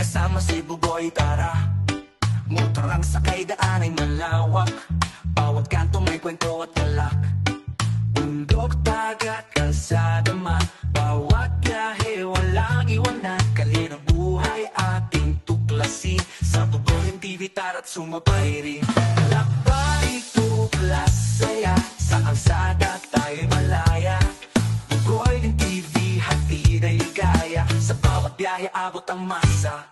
Kasama si Buboy, tara. Motor ang sakay, daan ay malawak. Bawat kanto may kwento at galak. Bundok, dagat, kalsada man. Bawat biyahe, walang iwanan. Kalinang buhay, ating tuklasin. Sa Buboy TV, tara't sumabay rin. Lakbay, tuklas, saya. Sa kalsada, tayo'y malaya. Buboy TV, hatid ay ligaya. Sa bawat biyahe, abot ang masa.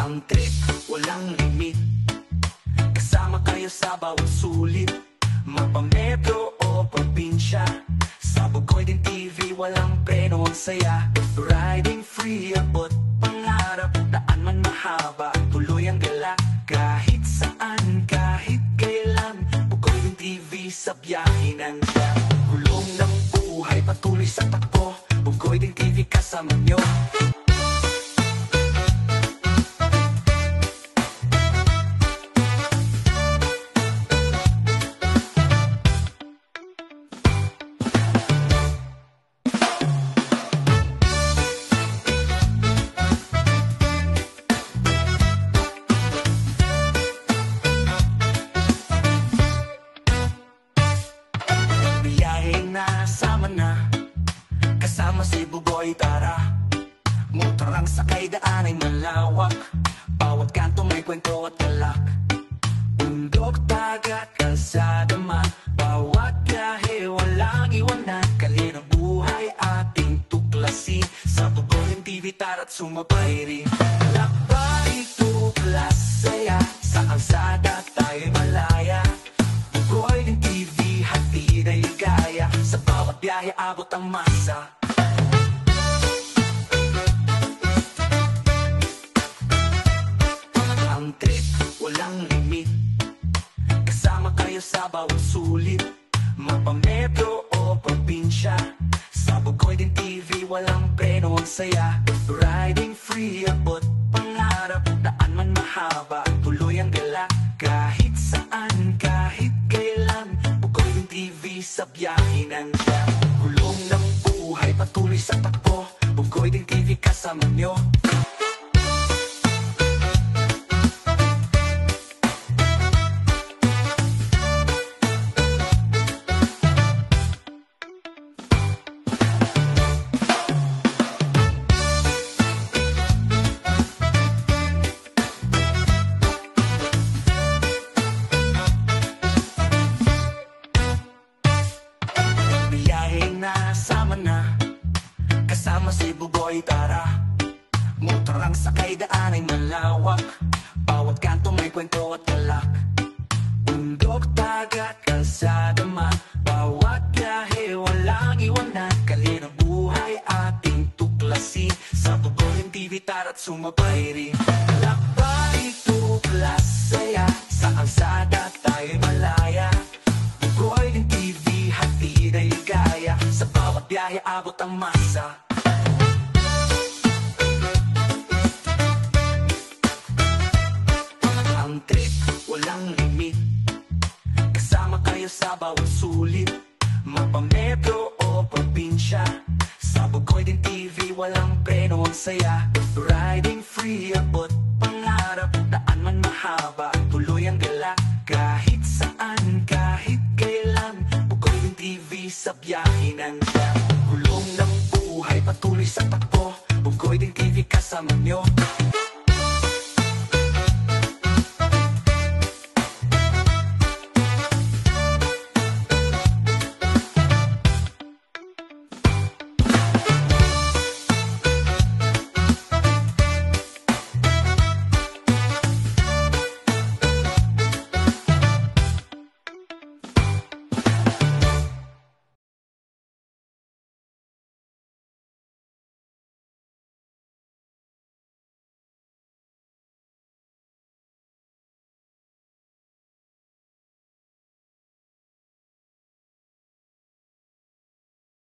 Ang trip, walang limit. Kasama kayo sa bawat sulit. Mapametro o probinsya. Sa Buboy TV, walang preno ang saya. Riding free, abot pangarap. Daan man mahaba, tuloy ang galak. Kahit saan, kahit kailan. Buboy TV sa biyahe ng tiyak. Gulong ng buhay, patuloy sa takbo. Buboy TV kasama nyo. Kasama si Buboy, tara. Motor ang sakay, daan ay malawak. Bawat kanto may kwento at galak. Bundok, dagat, kalsada man. Bawat biyahe, walang iwanan. Kalinang buhay, ating tuklasin. Sa Buboy TV, tara't sumabay rin. Lakbay, tuklas, saya. Sa kalsada, tayo'y malaya. Buboy TV, hatid ay ligaya. Sa bawat biyahe, abot ang masa. Ang trip, walang limit. Kasama kayo sa bawat sulit. Mapametro o probinsya. Sa Buboy TV, walang preno ang saya. Riding free, abot pangarap. Daan man mahaba, tuloy ang galak. Kahit saan, kahit kailan. Buboy TV sa biyahe ng tiyak. Gulong ng buhay, patuloy sa takbo. Buboy TV kasama nyo. Kasama si Buboy, tara. Motor ang sakay, daan ay malawak. Bawat kanto may kwento at galak. Bundok, dagat, kalsada man. Bawat biyahe, walang iwanan. Kalinang buhay, ating tuklasin. Sa Buboy TV, tara't sumabay rin. Lakbay, tuklas, saya. Sa kalsada, tayo'y malaya. Buboy TV, hatid ay ligaya. Sa bawat biyahe, abot ang masa. Ang trip, walang limit. Kasama kayo sa bawat sulit. Mapametro o probinsya. Sa Buboy TV, walang preno ang saya. Riding free, abot pangarap. Daan man mahaba, tuloy ang galak. Kahit saan, kahit kailan. Buboy TV sa biyahe ng tiyak. Gulong ng buhay, patuloy sa takbo. Buboy TV kasama nyo.